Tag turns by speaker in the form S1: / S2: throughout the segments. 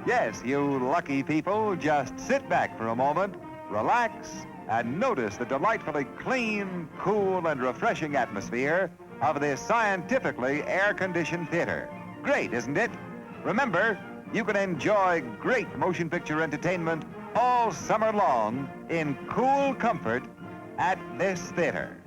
S1: Yes, you lucky people, just sit back for a moment, relax, and notice the delightfully clean, cool, and refreshing atmosphere of this scientifically air-conditioned theater. Great, isn't it? Remember, you can enjoy great motion picture entertainment all summer long in cool comfort at this theater.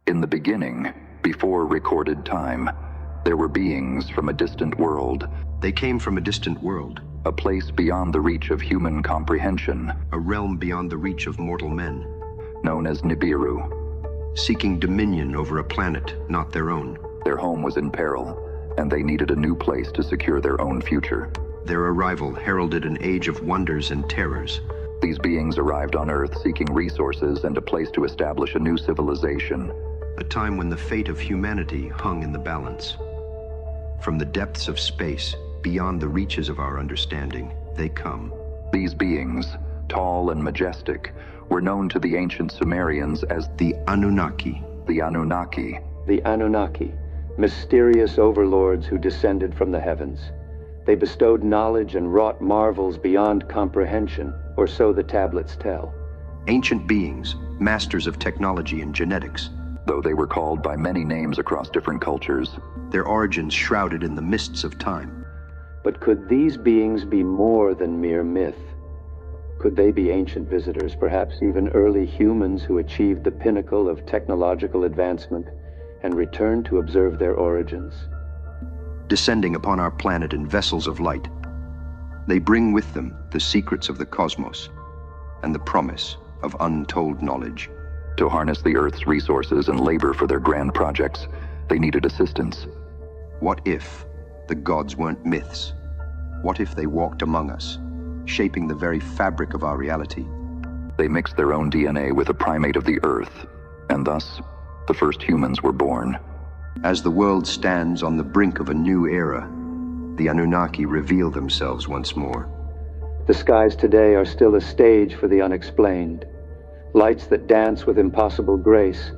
S2: In the beginning, before recorded time, there were beings from a distant world.
S3: They came from a distant world.
S2: A place beyond the reach of human comprehension.
S3: A realm beyond the reach of mortal men.
S2: Known as Nibiru.
S3: Seeking dominion over a planet not their own.
S2: Their home was in peril, and they needed a new place to secure their own future.
S3: Their arrival heralded an age of wonders and terrors.
S2: These beings arrived on Earth seeking resources and a place to establish a new civilization.
S3: A time when the fate of humanity hung in the balance. From the depths of space, beyond the reaches of our understanding, they come.
S2: These beings, tall and majestic, were known to the ancient Sumerians as
S3: the Anunnaki.
S2: The Anunnaki.
S4: The Anunnaki, mysterious overlords who descended from the heavens. They bestowed knowledge and wrought marvels beyond comprehension, or so the tablets tell.
S3: Ancient beings, masters of technology and genetics.
S2: Though they were called by many names across different cultures.
S3: Their origins shrouded in the mists of time.
S4: But could these beings be more than mere myth? Could they be ancient visitors, perhaps even early humans who achieved the pinnacle of technological advancement and returned to observe their origins?
S3: Descending upon our planet in vessels of light, they bring with them the secrets of the cosmos and the promise of untold knowledge.
S2: To harness the Earth's resources and labor for their grand projects, they needed assistance.
S3: What if the gods weren't myths? What if they walked among us, shaping the very fabric of our reality?
S2: They mixed their own DNA with a primate of the Earth, and thus, the first humans were born.
S3: As the world stands on the brink of a new era, the Anunnaki reveal themselves once more.
S4: The skies today are still a stage for the unexplained. Lights that dance with impossible grace,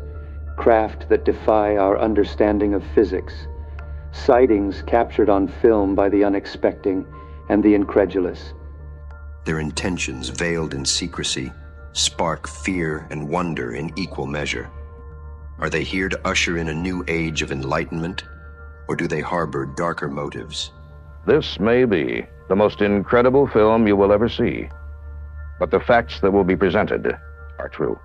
S4: craft that defy our understanding of physics, sightings captured on film by the unexpecting and the incredulous.
S3: Their intentions, veiled in secrecy, spark fear and wonder in equal measure. Are they here to usher in a new age of enlightenment, or do they harbor darker motives?
S5: This may be the most incredible film you will ever see, but the facts that will be presented are true.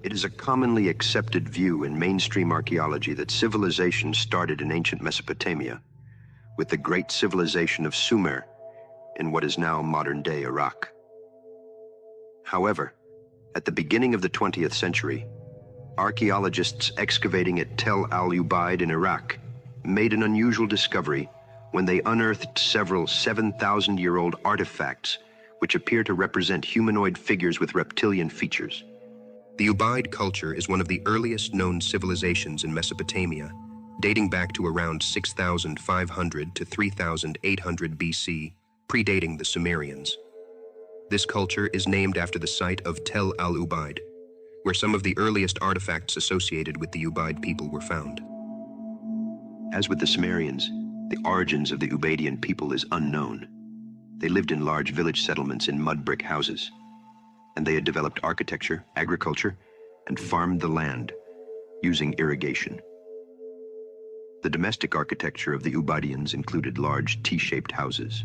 S3: It is a commonly accepted view in mainstream archaeology that civilization started in ancient Mesopotamia, with the great civilization of Sumer in what is now modern-day Iraq. However, at the beginning of the 20th century, archaeologists excavating at Tel al-Ubaid in Iraq made an unusual discovery when they unearthed several 7,000-year-old artifacts which appear to represent humanoid figures with reptilian features. The Ubaid culture is one of the earliest known civilizations in Mesopotamia, dating back to around 6,500 to 3,800 BC, predating the Sumerians. This culture is named after the site of Tel al-Ubaid, where some of the earliest artifacts associated with the Ubaid people were found. As with the Sumerians, the origins of the Ubaidian people is unknown. They lived in large village settlements in mud brick houses, and they had developed architecture, agriculture, and farmed the land using irrigation. The domestic architecture of the Ubaidians included large T-shaped houses,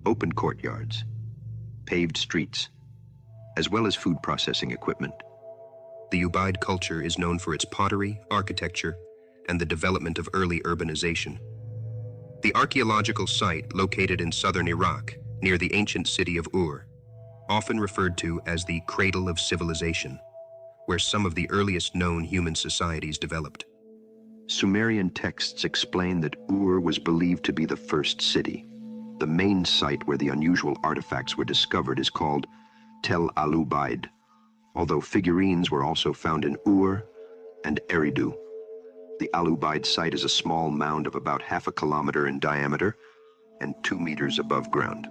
S3: open courtyards, paved streets, as well as food processing equipment. The Ubaid culture is known for its pottery, architecture, and the development of early urbanization. The archaeological site located in southern Iraq, near the ancient city of Ur, often referred to as the cradle of civilization, where some of the earliest known human societies developed. Sumerian texts explain that Ur was believed to be the first city. The main site where the unusual artifacts were discovered is called Tel al-Ubaid, although figurines were also found in Ur and Eridu. The al-Ubaid site is a small mound of about half a kilometer in diameter and 2 meters above ground.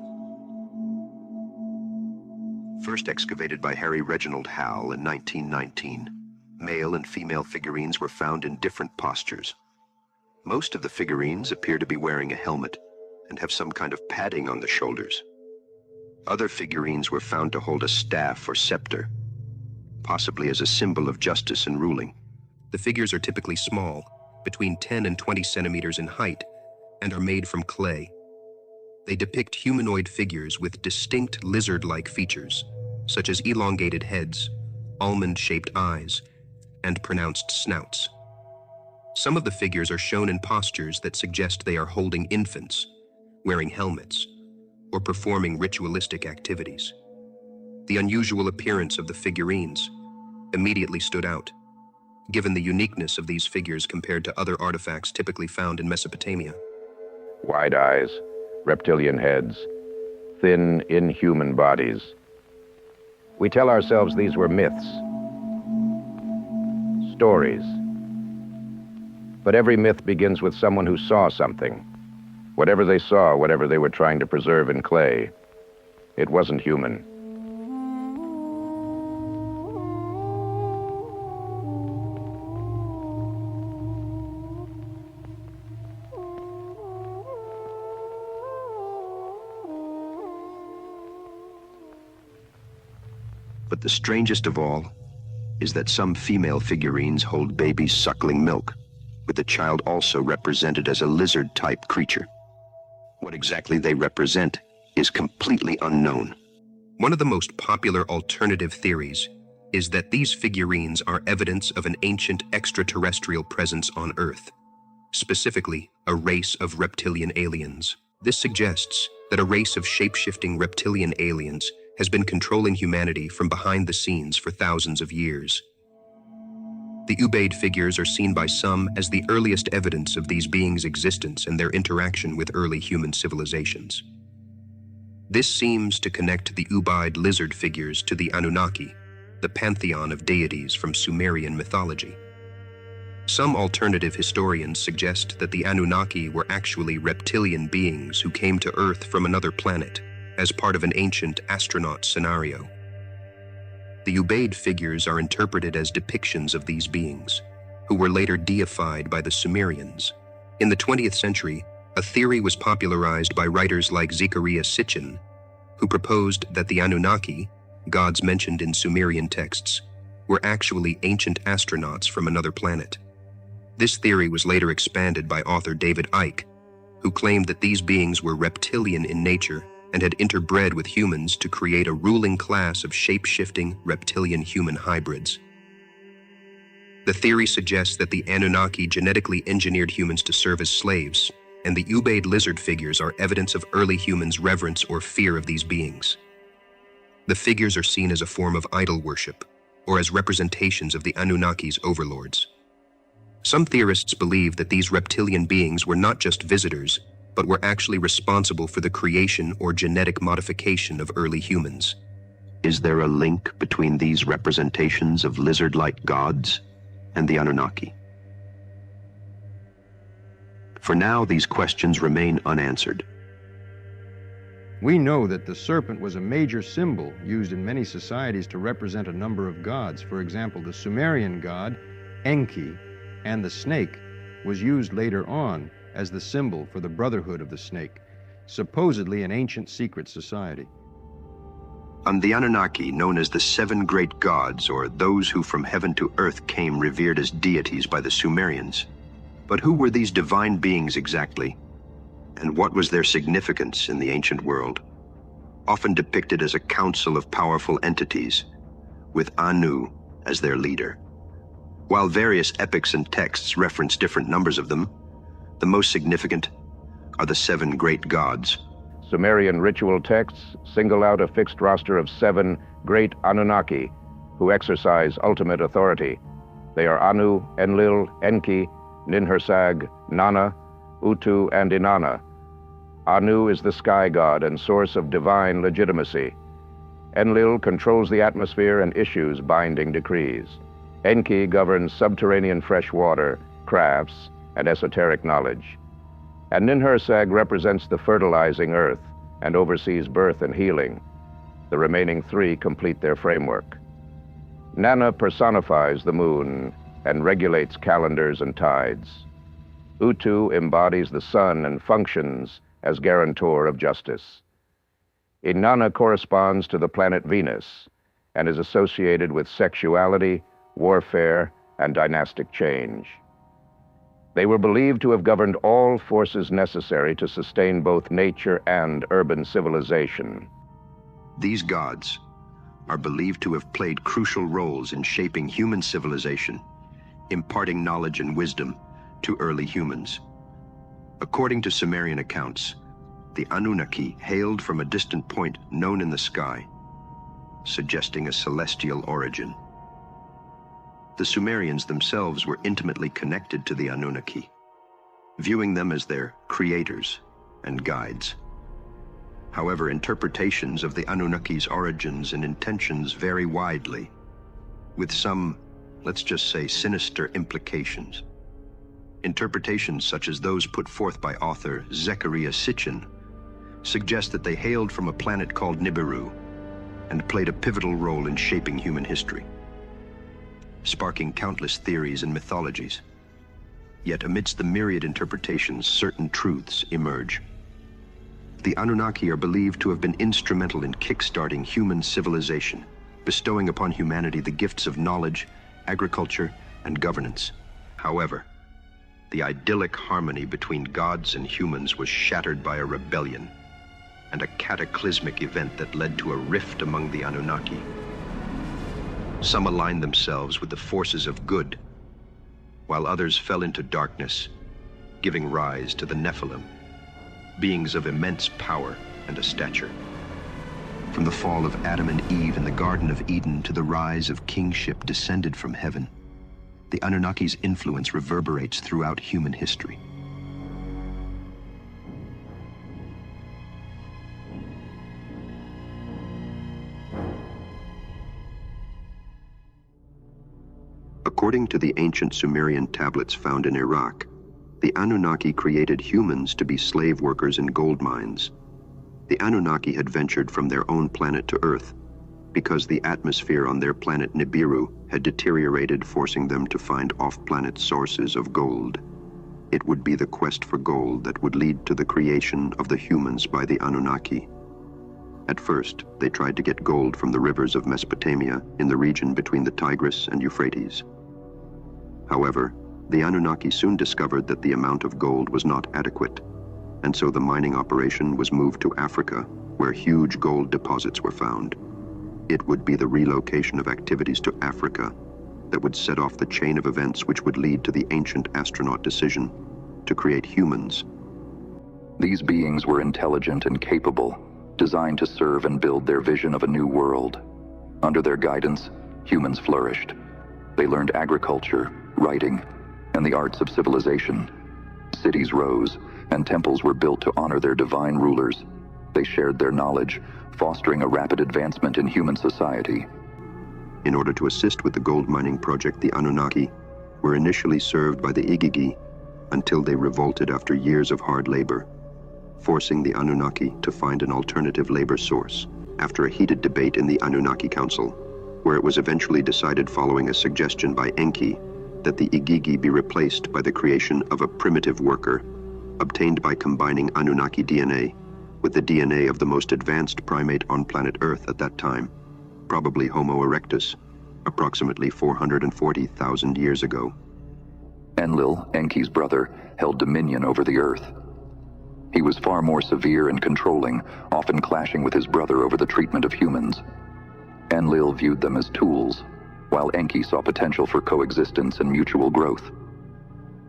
S3: First excavated by Harry Reginald Howell in 1919, male and female figurines were found in different postures. Most of the figurines appear to be wearing a helmet and have some kind of padding on the shoulders. Other figurines were found to hold a staff or scepter, possibly as a symbol of justice and ruling. The figures are typically small, between 10 and 20 centimeters in height, and are made from clay. They depict humanoid figures with distinct lizard-like features, such as elongated heads, almond-shaped eyes, and pronounced snouts. Some of the figures are shown in postures that suggest they are holding infants, wearing helmets, or performing ritualistic activities. The unusual appearance of the figurines immediately stood out, given the uniqueness of these figures compared to other artifacts typically found in Mesopotamia.
S5: Wide eyes, reptilian heads, thin, inhuman bodies. We tell ourselves these were myths, stories. But every myth begins with someone who saw something. Whatever they saw, whatever they were trying to preserve in clay, it wasn't human.
S3: But the strangest of all is that some female figurines hold babies suckling milk, with the child also represented as a lizard-type creature. What exactly they represent is completely unknown. One of the most popular alternative theories is that these figurines are evidence of an ancient extraterrestrial presence on Earth, specifically a race of reptilian aliens. This suggests that a race of shape-shifting reptilian aliens has been controlling humanity from behind the scenes for thousands of years. The Ubaid figures are seen by some as the earliest evidence of these beings' existence and their interaction with early human civilizations. This seems to connect the Ubaid lizard figures to the Anunnaki, the pantheon of deities from Sumerian mythology. Some alternative historians suggest that the Anunnaki were actually reptilian beings who came to Earth from another planet as part of an ancient astronaut scenario. The Ubaid figures are interpreted as depictions of these beings, who were later deified by the Sumerians. In the 20th century, a theory was popularized by writers like Ziggurats, who proposed that the Anunnaki, gods mentioned in Sumerian texts, were actually ancient astronauts from another planet. This theory was later expanded by author David Icke, who claimed that these beings were reptilian in nature and had interbred with humans to create a ruling class of shape-shifting reptilian-human hybrids. The theory suggests that the Anunnaki genetically engineered humans to serve as slaves, and the Ubaid lizard figures are evidence of early humans' reverence or fear of these beings. The figures are seen as a form of idol worship, or as representations of the Anunnaki's overlords. Some theorists believe that these reptilian beings were not just visitors, but were actually responsible for the creation or genetic modification of early humans. Is there a link between these representations of lizard-like gods and the Anunnaki? For now, these questions remain unanswered.
S6: We know that the serpent was a major symbol used in many societies to represent a number of gods. For example, the Sumerian god, Enki, and the snake was used later on as the symbol for the brotherhood of the snake, supposedly an ancient secret society.
S3: And the Anunnaki, known as the Seven Great Gods, or those who from heaven to earth came revered as deities by the Sumerians. But who were these divine beings exactly? And what was their significance in the ancient world? Often depicted as a council of powerful entities, with Anu as their leader. While various epics and texts reference different numbers of them, the most significant are the Seven Great Gods.
S5: Sumerian ritual texts single out a fixed roster of 7 great Anunnaki who exercise ultimate authority. They are Anu, Enlil, Enki, Ninhursag, Nana, Utu, and Inanna. Anu is the sky god and source of divine legitimacy. Enlil controls the atmosphere and issues binding decrees. Enki governs subterranean fresh water, crafts, and esoteric knowledge. And Ninhursag represents the fertilizing earth and oversees birth and healing. The remaining 3 complete their framework. Nana personifies the moon and regulates calendars and tides. Utu embodies the sun and functions as guarantor of justice. Inanna corresponds to the planet Venus and is associated with sexuality, warfare, and dynastic change. They were believed to have governed all forces necessary to sustain both nature and urban civilization.
S3: These gods are believed to have played crucial roles in shaping human civilization, imparting knowledge and wisdom to early humans. According to Sumerian accounts, the Anunnaki hailed from a distant point known in the sky, suggesting a celestial origin. The Sumerians themselves were intimately connected to the Anunnaki, viewing them as their creators and guides. However, interpretations of the Anunnaki's origins and intentions vary widely, with some, let's just say, sinister implications. Interpretations such as those put forth by author Zecharia Sitchin suggest that they hailed from a planet called Nibiru and played a pivotal role in shaping human history, sparking countless theories and mythologies. Yet amidst the myriad interpretations, certain truths emerge. The Anunnaki are believed to have been instrumental in kickstarting human civilization, bestowing upon humanity the gifts of knowledge, agriculture, and governance. However, the idyllic harmony between gods and humans was shattered by a rebellion and a cataclysmic event that led to a rift among the Anunnaki. Some aligned themselves with the forces of good, while others fell into darkness, giving rise to the Nephilim, beings of immense power and a stature. From the fall of Adam and Eve in the Garden of Eden to the rise of kingship descended from heaven, the Anunnaki's influence reverberates throughout human history. According to the ancient Sumerian tablets found in Iraq, the Anunnaki created humans to be slave workers in gold mines. The Anunnaki had ventured from their own planet to Earth because the atmosphere on their planet Nibiru had deteriorated, forcing them to find off-planet sources of gold. It would be the quest for gold that would lead to the creation of the humans by the Anunnaki. At first, they tried to get gold from the rivers of Mesopotamia in the region between the Tigris and Euphrates. However, the Anunnaki soon discovered that the amount of gold was not adequate, and so the mining operation was moved to Africa, where huge gold deposits were found. It would be the relocation of activities to Africa that would set off the chain of events which would lead to the ancient astronaut decision to create humans.
S2: These beings were intelligent and capable, designed to serve and build their vision of a new world. Under their guidance, humans flourished. They learned agriculture, writing, and the arts of civilization. cities rose, and temples were built to honor their divine rulers. They shared their knowledge, fostering a rapid advancement in human society.
S3: In order to assist with the gold mining project, the Anunnaki were initially served by the Igigi until they revolted after years of hard labor, forcing the Anunnaki to find an alternative labor source. After a heated debate in the Anunnaki Council, where it was eventually decided following a suggestion by Enki that the Igigi be replaced by the creation of a primitive worker, obtained by combining Anunnaki DNA with the DNA of the most advanced primate on planet Earth at that time, probably Homo erectus, approximately 440,000 years ago.
S2: Enlil, Enki's brother, held dominion over the Earth. He was far more severe and controlling, often clashing with his brother over the treatment of humans. Enlil viewed them as tools, while Enki saw potential for coexistence and mutual growth.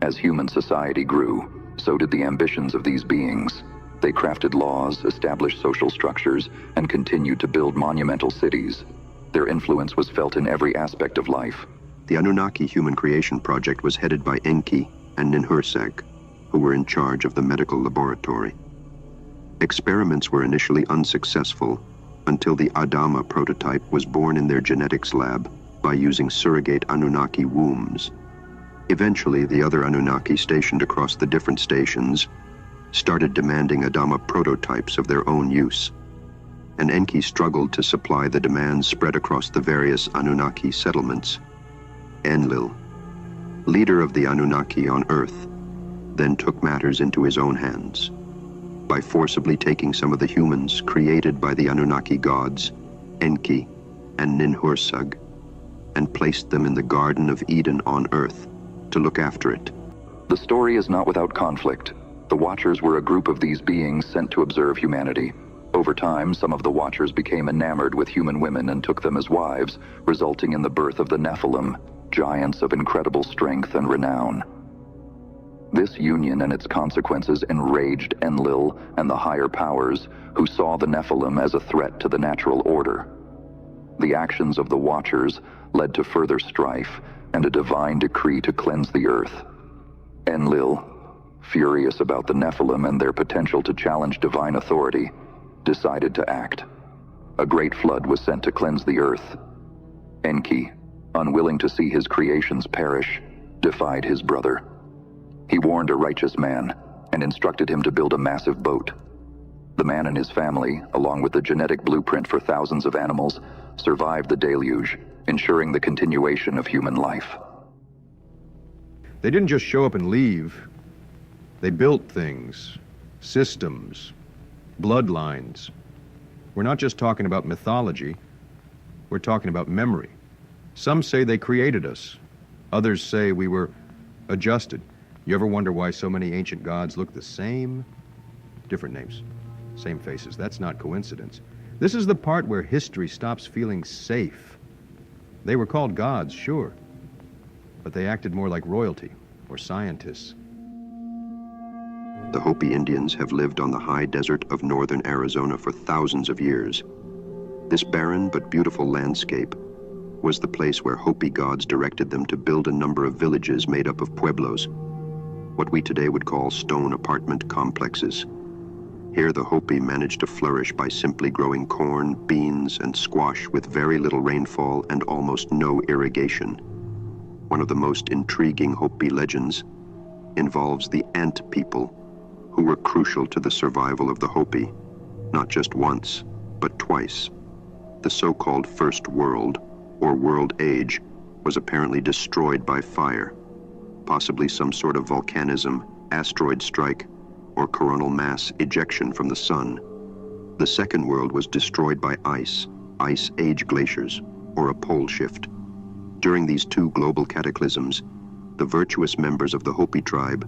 S2: As human society grew, so did the ambitions of these beings. They crafted laws, established social structures, and continued to build monumental cities. Their influence was felt in every aspect of life.
S3: The Anunnaki Human Creation Project was headed by Enki and Ninhursag, who were in charge of the medical laboratory. Experiments were initially unsuccessful until the Adama prototype was born in their genetics lab by using surrogate Anunnaki wombs. Eventually, the other Anunnaki stationed across the different stations started demanding Adama prototypes of their own use, and Enki struggled to supply the demands spread across the various Anunnaki settlements. Enlil, leader of the Anunnaki on Earth, then took matters into his own hands by forcibly taking some of the humans created by the Anunnaki gods, Enki and Ninhursag, and placed them in the Garden of Eden on Earth to look after it.
S2: The story is not without conflict. The Watchers were a group of these beings sent to observe humanity. Over time, some of the Watchers became enamored with human women and took them as wives, resulting in the birth of the Nephilim, giants of incredible strength and renown. This union and its consequences enraged Enlil and the higher powers, who saw the Nephilim as a threat to the natural order. The actions of the Watchers led to further strife and a divine decree to cleanse the earth. Enlil, furious about the Nephilim and their potential to challenge divine authority, decided to act. A great flood was sent to cleanse the earth. Enki, unwilling to see his creations perish, defied his brother. He warned a righteous man and instructed him to build a massive boat. The man and his family, along with the genetic blueprint for thousands of animals, survived the deluge, ensuring the continuation of human life.
S6: They didn't just show up and leave. They built things, systems, bloodlines. We're not just talking about mythology, we're talking about memory. Some say they created us. Others say we were adjusted. You ever wonder why so many ancient gods look the same? Different names, same faces. That's not coincidence. This is the part where history stops feeling safe. They were called gods, sure, but they acted more like royalty or scientists.
S3: The Hopi Indians have lived on the high desert of northern Arizona for thousands of years. This barren but beautiful landscape was the place where Hopi gods directed them to build a number of villages made up of pueblos, what we today would call stone apartment complexes. Here the Hopi managed to flourish by simply growing corn, beans, and squash with very little rainfall and almost no irrigation. One of the most intriguing Hopi legends involves the ant people, who were crucial to the survival of the Hopi, not just once, but twice. The so-called First World, or World Age, was apparently destroyed by fire, possibly some sort of volcanism, asteroid strike, or coronal mass ejection from the sun. The Second World was destroyed by ice age glaciers, or a pole shift. During these two global cataclysms, the virtuous members of the Hopi tribe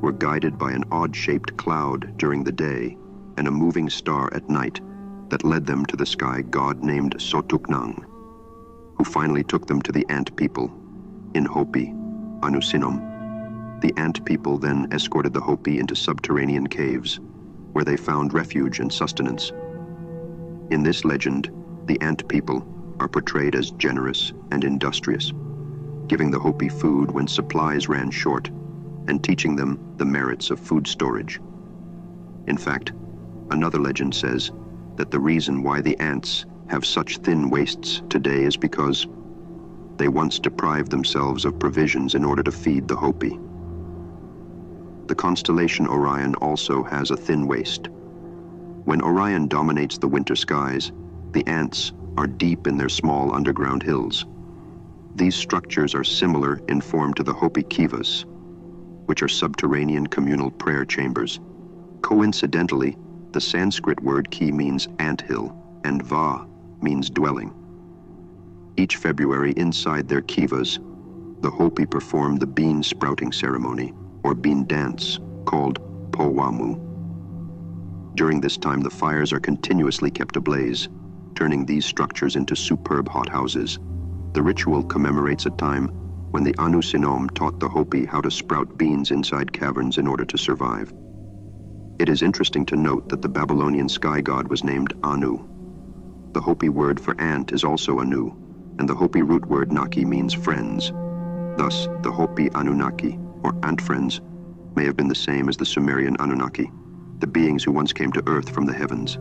S3: were guided by an odd-shaped cloud during the day and a moving star at night that led them to the sky god named Sotuknang, who finally took them to the ant people, in Hopi, Anusinum. The ant people then escorted the Hopi into subterranean caves, where they found refuge and sustenance. In this legend, the ant people are portrayed as generous and industrious, giving the Hopi food when supplies ran short, and teaching them the merits of food storage. In fact, another legend says that the reason why the ants have such thin waists today is because they once deprived themselves of provisions in order to feed the Hopi. The constellation Orion also has a thin waist. When Orion dominates the winter skies, the ants are deep in their small underground hills. These structures are similar in form to the Hopi kivas, which are subterranean communal prayer chambers. Coincidentally, the Sanskrit word ki means anthill, and va means dwelling. Each February, inside their kivas, the Hopi perform the bean sprouting ceremony, or bean dance, called powamu. During this time, the fires are continuously kept ablaze, turning these structures into superb hothouses. The ritual commemorates a time when the Anunnaki taught the Hopi how to sprout beans inside caverns in order to survive. It is interesting to note that the Babylonian sky god was named Anu. The Hopi word for ant is also Anu, and the Hopi root word Naki means friends. Thus, the Hopi Anunnaki, or ant friends, may have been the same as the Sumerian Anunnaki, the beings who once came to Earth from the heavens.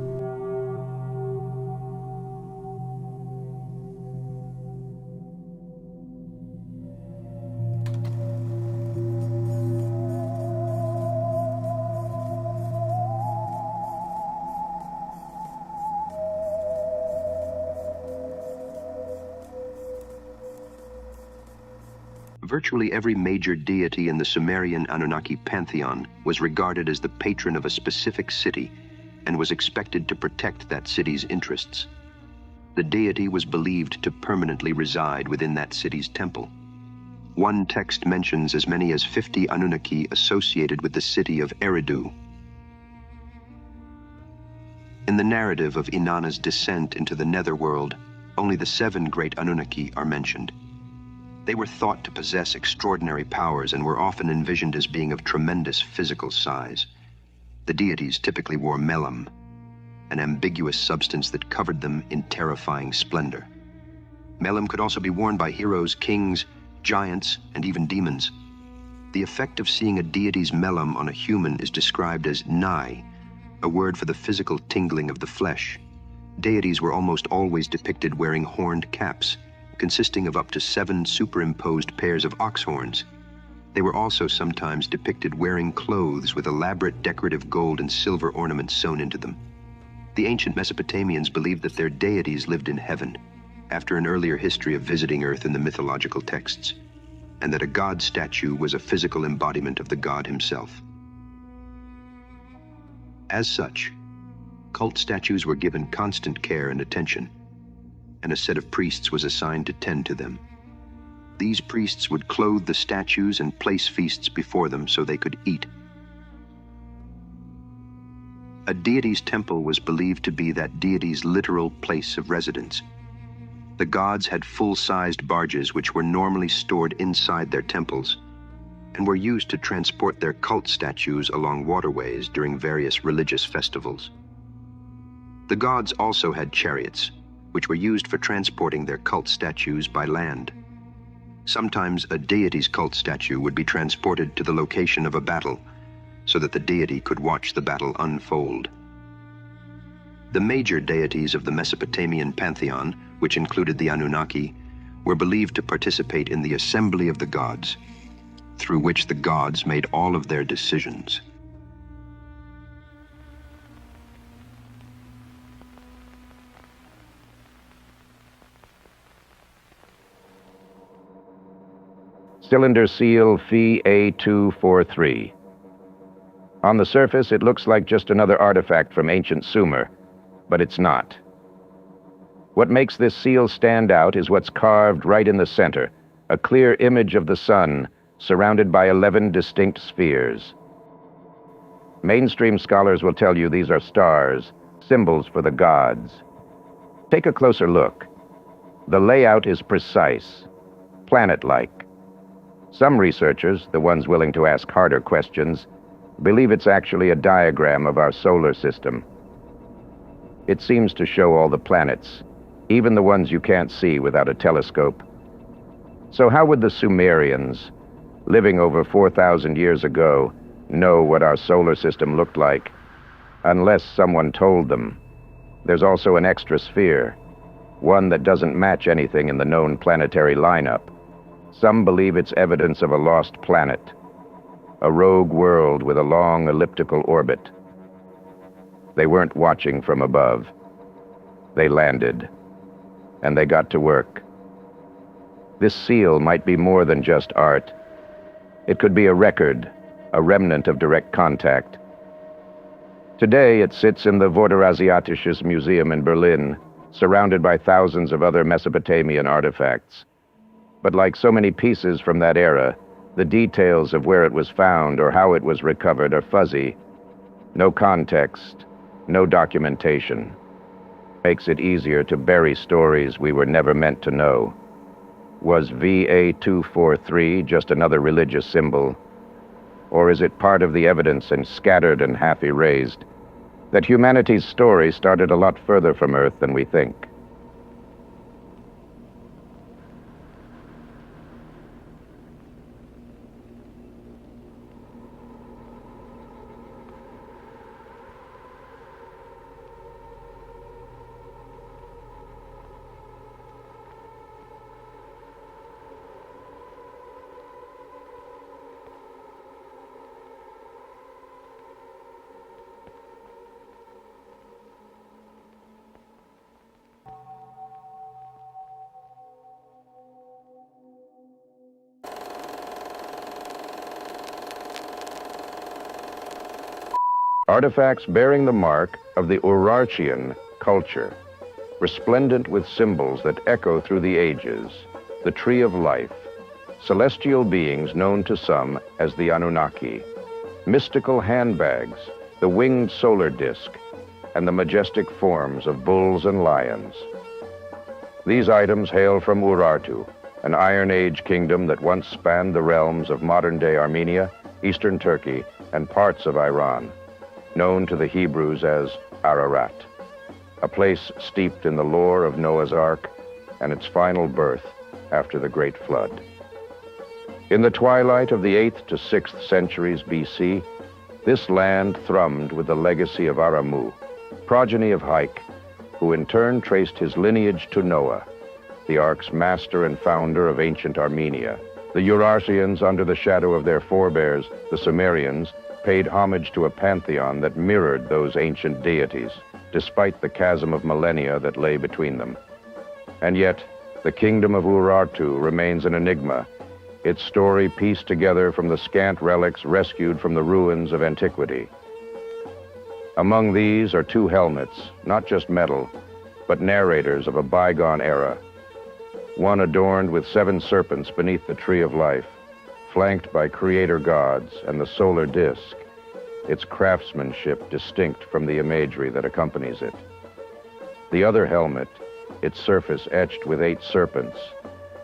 S3: Virtually every major deity in the Sumerian Anunnaki pantheon was regarded as the patron of a specific city and was expected to protect that city's interests. The deity was believed to permanently reside within that city's temple. One text mentions as many as 50 Anunnaki associated with the city of Eridu. In the narrative of Inanna's descent into the netherworld, only the 7 Great Anunnaki are mentioned. They were thought to possess extraordinary powers and were often envisioned as being of tremendous physical size. The deities typically wore Melam, an ambiguous substance that covered them in terrifying splendor. Melam could also be worn by heroes, kings, giants, and even demons. The effect of seeing a deity's Melam on a human is described as nai, a word for the physical tingling of the flesh. Deities were almost always depicted wearing horned caps, consisting of up to 7 superimposed pairs of ox horns. They were also sometimes depicted wearing clothes with elaborate decorative gold and silver ornaments sewn into them. The ancient Mesopotamians believed that their deities lived in heaven, after an earlier history of visiting Earth in the mythological texts, and that a god statue was a physical embodiment of the god himself. As such, cult statues were given constant care and attention, and a set of priests was assigned to tend to them. These priests would clothe the statues and place feasts before them so they could eat. A deity's temple was believed to be that deity's literal place of residence. The gods had full-sized barges which were normally stored inside their temples and were used to transport their cult statues along waterways during various religious festivals. The gods also had chariots, which were used for transporting their cult statues by land. Sometimes a deity's cult statue would be transported to the location of a battle so that the deity could watch the battle unfold. The major deities of the Mesopotamian pantheon, which included the Anunnaki, were believed to participate in the assembly of the gods, through which the gods made all of their decisions.
S5: Cylinder seal Phi A243. On the surface, it looks like just another artifact from ancient Sumer, but it's not. What makes this seal stand out is what's carved right in the center, a clear image of the sun surrounded by 11 distinct spheres. Mainstream scholars will tell you these are stars, symbols for the gods. Take a closer look. The layout is precise, planet-like. Some researchers, the ones willing to ask harder questions, believe it's actually a diagram of our solar system. It seems to show all the planets, even the ones you can't see without a telescope. So how would the Sumerians, living over 4,000 years ago, know what our solar system looked like, unless someone told them. There's also an extra sphere, one that doesn't match anything in the known planetary lineup. Some believe it's evidence of a lost planet, a rogue world with a long elliptical orbit. They weren't watching from above. They landed, and they got to work. This seal might be more than just art. It could be a record, a remnant of direct contact. Today, it sits in the Vorderasiatisches Museum in Berlin, surrounded by thousands of other Mesopotamian artifacts. But like so many pieces from that era, the details of where it was found or how it was recovered are fuzzy. No context, no documentation. Makes it easier to bury stories we were never meant to know. Was VA243 just another religious symbol? Or is it part of the evidence and scattered and half erased that humanity's story started a lot further from Earth than we think? Artifacts bearing the mark of the Urartian culture, resplendent with symbols that echo through the ages, the tree of life, celestial beings known to some as the Anunnaki, mystical handbags, the winged solar disk, and the majestic forms of bulls and lions. These items hail from Urartu, an Iron Age kingdom that once spanned the realms of modern-day Armenia, eastern Turkey, and parts of Iran, known to the Hebrews as Ararat, a place steeped in the lore of Noah's Ark and its final birth after the Great Flood. In the twilight of the 8th to 6th centuries BC, this land thrummed with the legacy of Aramu, progeny of Haik, who in turn traced his lineage to Noah, the Ark's master and founder of ancient Armenia. The Urartians, under the shadow of their forebears, the Sumerians, paid homage to a pantheon that mirrored those ancient deities, despite the chasm of millennia that lay between them. And yet, the kingdom of Urartu remains an enigma, its story pieced together from the scant relics rescued from the ruins of antiquity. Among these are 2 helmets, not just metal, but narrators of a bygone era. One adorned with 7 serpents beneath the tree of life, flanked by creator gods and the solar disk, its craftsmanship distinct from the imagery that accompanies it. The other helmet, its surface etched with 8 serpents,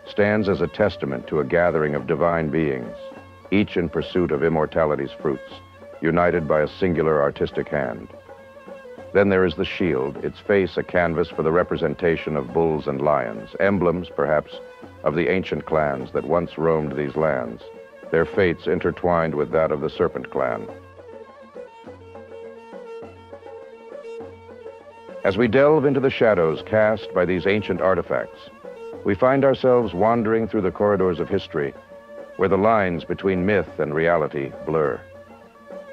S5: stands as a testament to a gathering of divine beings, each in pursuit of immortality's fruits, united by a singular artistic hand. Then there is the shield, its face a canvas for the representation of bulls and lions, emblems, perhaps, of the ancient clans that once roamed these lands, their fates intertwined with that of the Serpent clan. As we delve into the shadows cast by these ancient artifacts, we find ourselves wandering through the corridors of history, where the lines between myth and reality blur,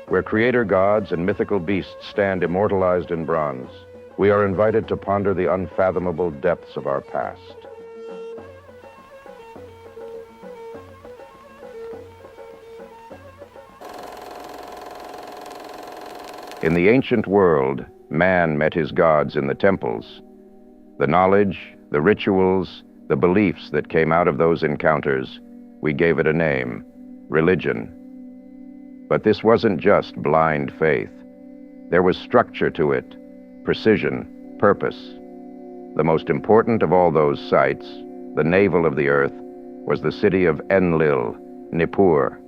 S5: where creator gods and mythical beasts stand immortalized in bronze. We are invited to ponder the unfathomable depths of our past. In the ancient world, man met his gods in the temples. The knowledge, the rituals, the beliefs that came out of those encounters, we gave it a name: religion. But this wasn't just blind faith. There was structure to it, precision, purpose. The most important of all those sites, the navel of the earth, was the city of Enlil, Nippur.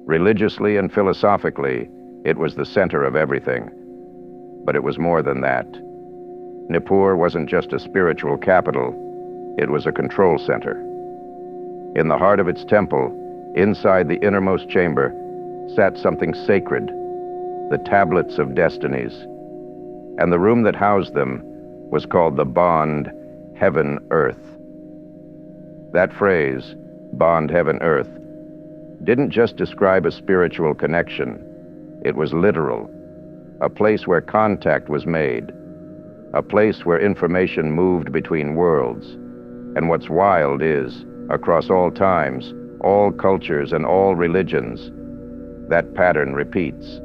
S5: Religiously and philosophically, it was the center of everything. But it was more than that. Nippur wasn't just a spiritual capital, it was a control center. In the heart of its temple, Inside the innermost chamber sat something sacred, the tablets of destinies, and the room that housed them was called the bond heaven-earth. That phrase, bond heaven-earth, didn't just describe a spiritual connection. It was literal, a place where contact was made, a place where information moved between worlds. And what's wild is, across all times, all cultures, and all religions, that pattern repeats.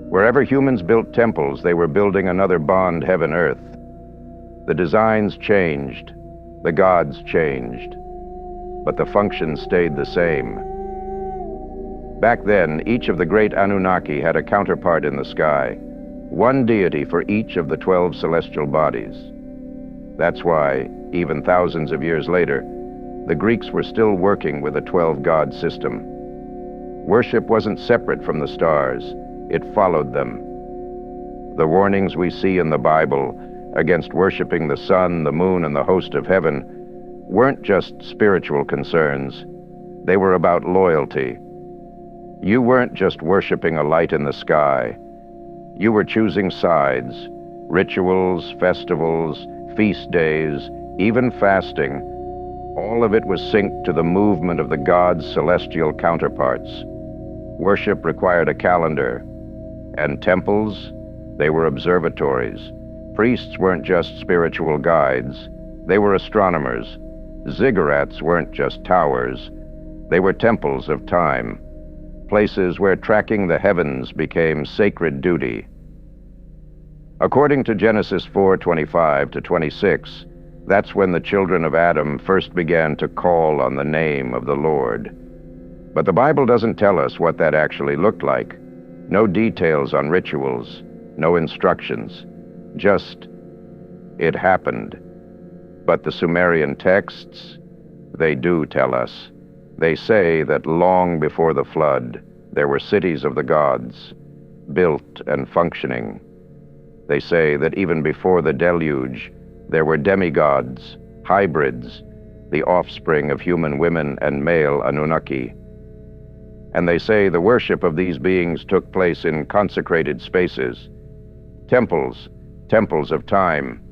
S5: Wherever humans built temples, they were building another bond heaven-earth. The designs changed, the gods changed, but the function stayed the same. Back then, each of the great Anunnaki had a counterpart in the sky, one deity for each of the 12 celestial bodies. That's why, even thousands of years later, the Greeks were still working with a 12-god system. Worship wasn't separate from the stars, it followed them. The warnings we see in the Bible against worshiping the sun, the moon, and the host of heaven weren't just spiritual concerns. They were about loyalty. You weren't just worshiping a light in the sky. You were choosing sides, rituals, festivals, feast days, even fasting. All of it was synced to the movement of the gods' celestial counterparts. Worship required a calendar, and temples, they were observatories. Priests weren't just spiritual guides, they were astronomers. Ziggurats weren't just towers, they were temples of time, places where tracking the heavens became sacred duty. According to Genesis 4:25-26, that's when the children of Adam first began to call on the name of the Lord. But the Bible doesn't tell us what that actually looked like. No details on rituals, no instructions. Just, it happened. But the Sumerian texts, they do tell us. They say that long before the flood, there were cities of the gods, built and functioning. They say that even before the deluge, there were demigods, hybrids, the offspring of human women and male Anunnaki. And they say the worship of these beings took place in consecrated spaces, temples, temples of time,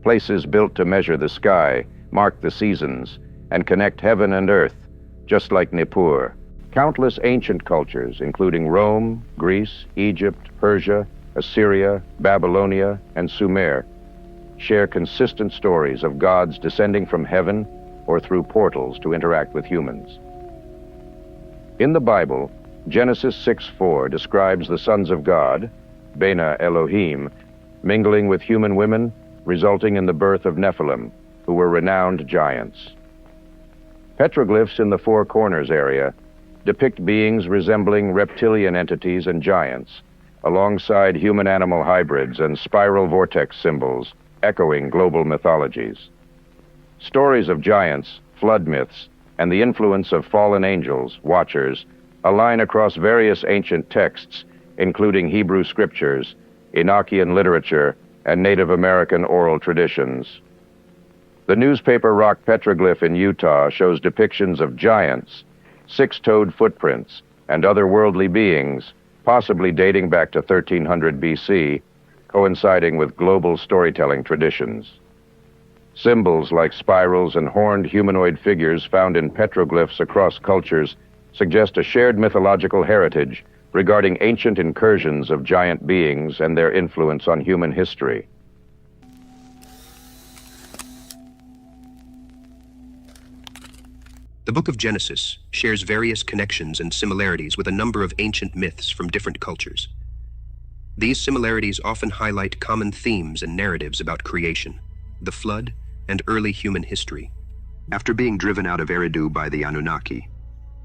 S5: places built to measure the sky, mark the seasons, and connect heaven and earth, just like Nippur. Countless ancient cultures, including Rome, Greece, Egypt, Persia, Assyria, Babylonia, and Sumer, share consistent stories of gods descending from heaven or through portals to interact with humans. In the Bible, Genesis 6:4 describes the sons of God, Bena Elohim, mingling with human women, resulting in the birth of Nephilim, who were renowned giants. Petroglyphs in the Four Corners area depict beings resembling reptilian entities and giants, alongside human-animal hybrids and spiral vortex symbols echoing global mythologies. Stories of giants, flood myths, and the influence of fallen angels, watchers, align across various ancient texts, including Hebrew scriptures, Enochian literature, and Native American oral traditions. The newspaper rock petroglyph in Utah shows depictions of giants, six-toed footprints, and otherworldly beings, possibly dating back to 1300 BC, coinciding with global storytelling traditions. Symbols like spirals and horned humanoid figures found in petroglyphs across cultures suggest a shared mythological heritage regarding ancient incursions of giant beings and their influence on human history.
S3: The Book of Genesis shares various connections and similarities with a number of ancient myths from different cultures. These similarities often highlight common themes and narratives about creation, the flood, and early human history. After being driven out of Eridu by the Anunnaki,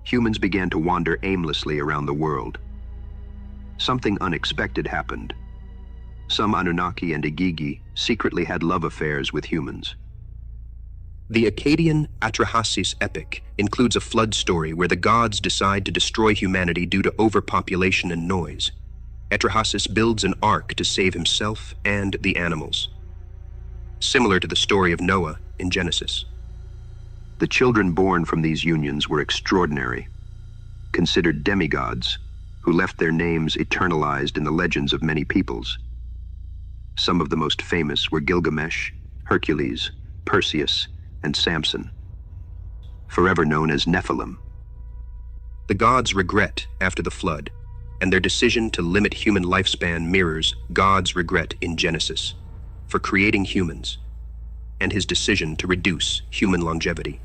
S3: humans began to wander aimlessly around the world. Something unexpected happened. Some Anunnaki and Igigi secretly had love affairs with humans. The Akkadian Atrahasis epic includes a flood story where the gods decide to destroy humanity due to overpopulation and noise. Atrahasis builds an ark to save himself and the animals, similar to the story of Noah in Genesis. The children born from these unions were extraordinary, considered demigods, who left their names eternalized in the legends of many peoples. Some of the most famous were Gilgamesh, Hercules, Perseus, and Samson, forever known as Nephilim. The gods' regret after the flood, and their decision to limit human lifespan mirrors God's regret in Genesis for creating humans, and his decision to reduce human longevity.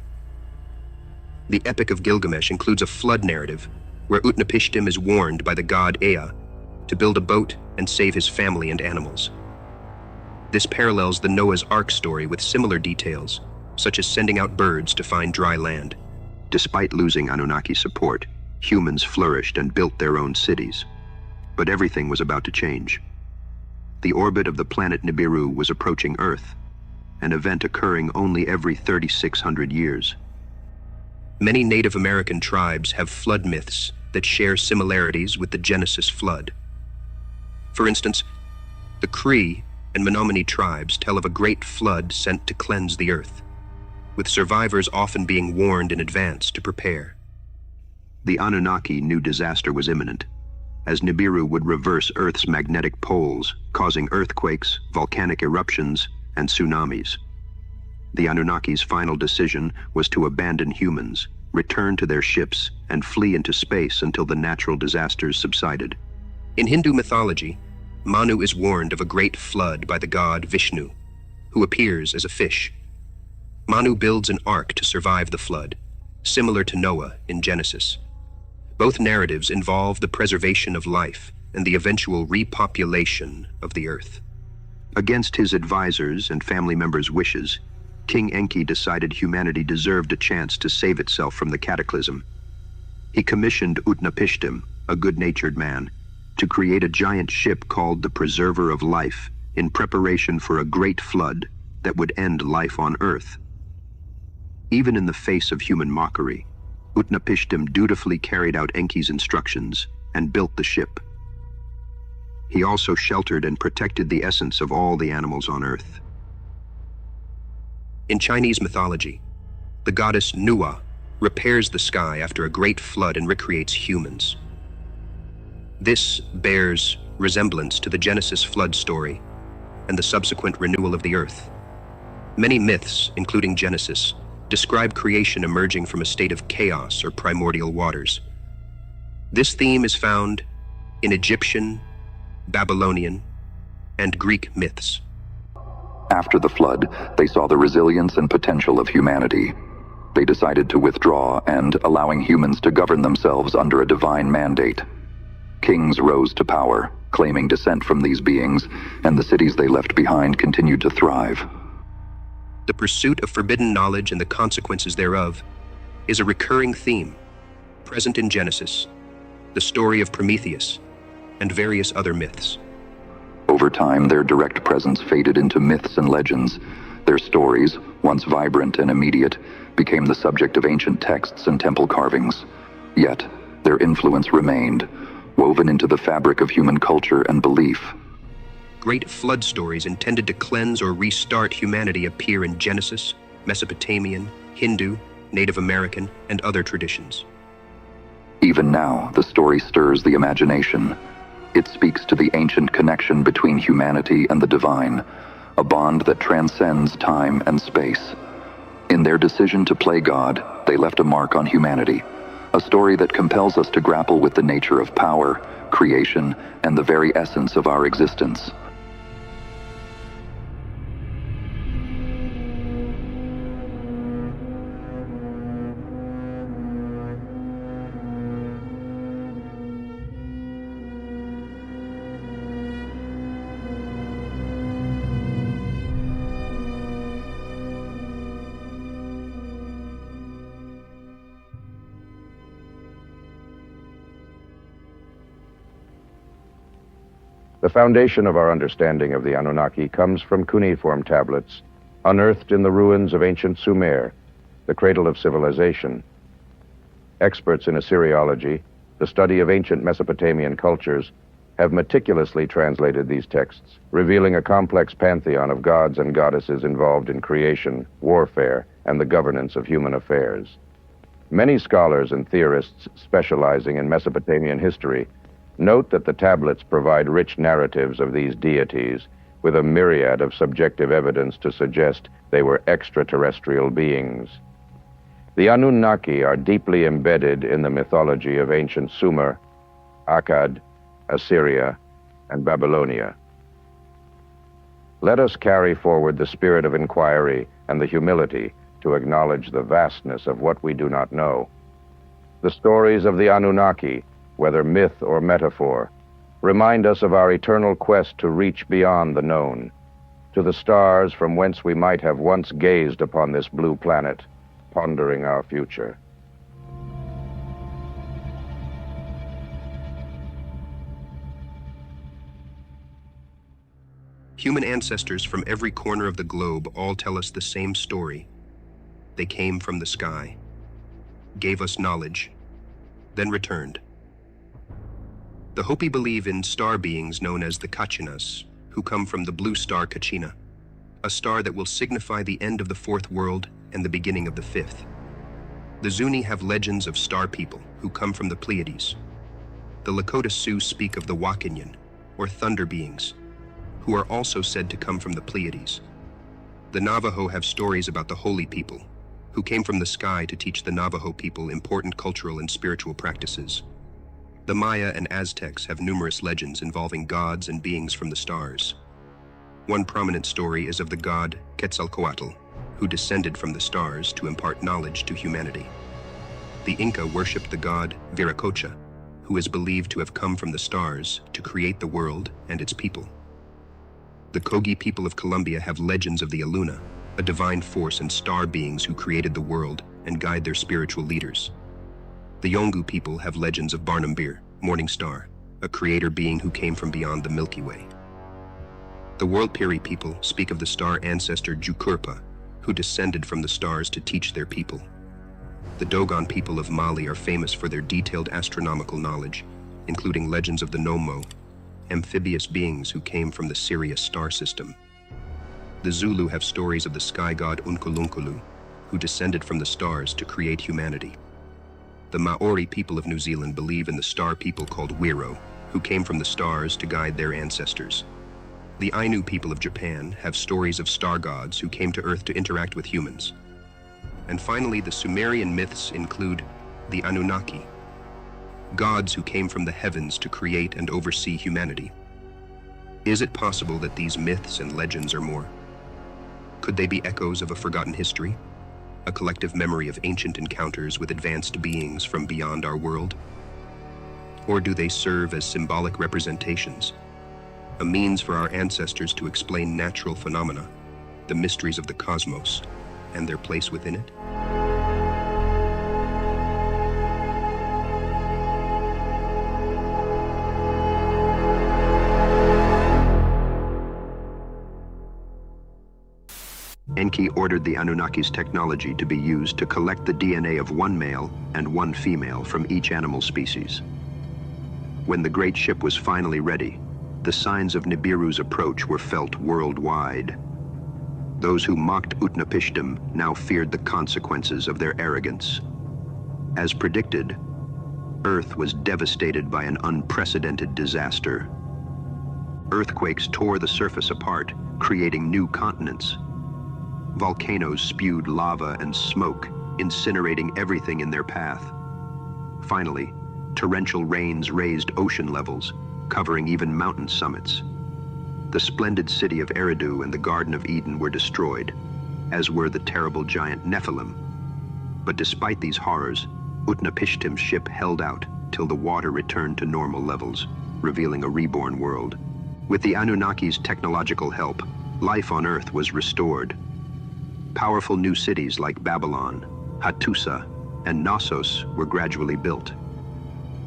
S3: The Epic of Gilgamesh includes a flood narrative where Utnapishtim is warned by the god Ea to build a boat and save his family and animals. This parallels the Noah's Ark story with similar details, such as sending out birds to find dry land. Despite losing Anunnaki support, humans flourished and built their own cities. But everything was about to change. The orbit of the planet Nibiru was approaching Earth, an event occurring only every 3,600 years. Many Native American tribes have flood myths that share similarities with the Genesis flood. For instance, the Cree and Menominee tribes tell of a great flood sent to cleanse the earth, with survivors often being warned in advance to prepare. The Anunnaki knew disaster was imminent, as Nibiru would reverse Earth's magnetic poles, causing earthquakes, volcanic eruptions, and tsunamis. The Anunnaki's final decision was to abandon humans, return to their ships, and flee into space until the natural disasters subsided. In Hindu mythology, Manu is warned of a great flood by the god Vishnu, who appears as a fish. Manu builds an ark to survive the flood, similar to Noah in Genesis. Both narratives involve the preservation of life and the eventual repopulation of the earth. Against his advisors' and family members' wishes, King Enki decided humanity deserved a chance to save itself from the cataclysm. He commissioned Utnapishtim, a good-natured man, to create a giant ship called the Preserver of Life in preparation for a great flood that would end life on Earth. Even in the face of human mockery, Utnapishtim dutifully carried out Enki's instructions and built the ship. He also sheltered and protected the essence of all the animals on Earth. In Chinese mythology, the goddess Nuwa repairs the sky after a great flood and recreates humans. This bears resemblance to the Genesis flood story and the subsequent renewal of the earth. Many myths, including Genesis, describe creation emerging from a state of chaos or primordial waters. This theme is found in Egyptian, Babylonian, and Greek myths.
S2: After the flood, they saw the resilience and potential of humanity. They decided to withdraw and allowing humans to govern themselves under a divine mandate. Kings rose to power, claiming descent from these beings, and the cities they left behind continued to thrive.
S3: The pursuit of forbidden knowledge and the consequences thereof is a recurring theme, present in Genesis, the story of Prometheus, and various other myths.
S2: Over time, their direct presence faded into myths and legends. Their stories, once vibrant and immediate, became the subject of ancient texts and temple carvings. Yet, their influence remained, woven into the fabric of human culture and belief.
S3: Great flood stories intended to cleanse or restart humanity appear in Genesis, Mesopotamian, Hindu, Native American, and other traditions.
S2: Even now, the story stirs the imagination. It speaks to the ancient connection between humanity and the divine, a bond that transcends time and space. In their decision to play God, they left a mark on humanity, a story that compels us to grapple with the nature of power, creation, and the very essence of our existence.
S5: The foundation of our understanding of the Anunnaki comes from cuneiform tablets unearthed in the ruins of ancient Sumer, the cradle of civilization. Experts in Assyriology, the study of ancient Mesopotamian cultures, have meticulously translated these texts, revealing a complex pantheon of gods and goddesses involved in creation, warfare, and the governance of human affairs. Many scholars and theorists specializing in Mesopotamian history note that the tablets provide rich narratives of these deities with a myriad of subjective evidence to suggest they were extraterrestrial beings. The Anunnaki are deeply embedded in the mythology of ancient Sumer, Akkad, Assyria, and Babylonia. Let us carry forward the spirit of inquiry and the humility to acknowledge the vastness of what we do not know. The stories of the Anunnaki, whether myth or metaphor, remind us of our eternal quest to reach beyond the known, to the stars from whence we might have once gazed upon this blue planet, pondering our future.
S3: Human ancestors from every corner of the globe all tell us the same story. They came from the sky, gave us knowledge, then returned. The Hopi believe in star beings known as the Kachinas, who come from the blue star Kachina, a star that will signify the end of the fourth world and the beginning of the fifth. The Zuni have legends of star people who come from the Pleiades. The Lakota Sioux speak of the Wakinyan, or thunder beings, who are also said to come from the Pleiades. The Navajo have stories about the holy people, who came from the sky to teach the Navajo people important cultural and spiritual practices. The Maya and Aztecs have numerous legends involving gods and beings from the stars. One prominent story is of the god Quetzalcoatl, who descended from the stars to impart knowledge to humanity. The Inca worshipped the god Viracocha, who is believed to have come from the stars to create the world and its people. The Kogi people of Colombia have legends of the Aluna, a divine force and star beings who created the world and guide their spiritual leaders. The Yolngu people have legends of Barnambir, morning star, a creator being who came from beyond the Milky Way. The Worldpiri people speak of the star ancestor Jukurpa, who descended from the stars to teach their people. The Dogon people of Mali are famous for their detailed astronomical knowledge, including legends of the Nomo, amphibious beings who came from the Sirius star system. The Zulu have stories of the sky god Unkulunkulu, who descended from the stars to create humanity. The Maori people of New Zealand believe in the star people called Wiro, who came from the stars to guide their ancestors. The Ainu people of Japan have stories of star gods who came to Earth to interact with humans. And finally, the Sumerian myths include the Anunnaki, gods who came from the heavens to create and oversee humanity. Is it possible that these myths and legends are more? Could they be echoes of a forgotten history? A collective memory of ancient encounters with advanced beings from beyond our world? Or do they serve as symbolic representations, a means for our ancestors to explain natural phenomena, the mysteries of the cosmos, and their place within it? Enki ordered the Anunnaki's technology to be used to collect the DNA of one male and one female from each animal species. When the great ship was finally ready, the signs of Nibiru's approach were felt worldwide. Those who mocked Utnapishtim now feared the consequences of their arrogance. As predicted, Earth was devastated by an unprecedented disaster. Earthquakes tore the surface apart, creating new continents. Volcanoes spewed lava and smoke, incinerating everything in their path. Finally, torrential rains raised ocean levels, covering even mountain summits. The splendid city of Eridu and the Garden of Eden were destroyed, as were the terrible giant Nephilim. But despite these horrors, Utnapishtim's ship held out till the water returned to normal levels, revealing a reborn world. With the Anunnaki's technological help, life on Earth was restored. Powerful new cities like Babylon, Hattusa, and Knossos were gradually built.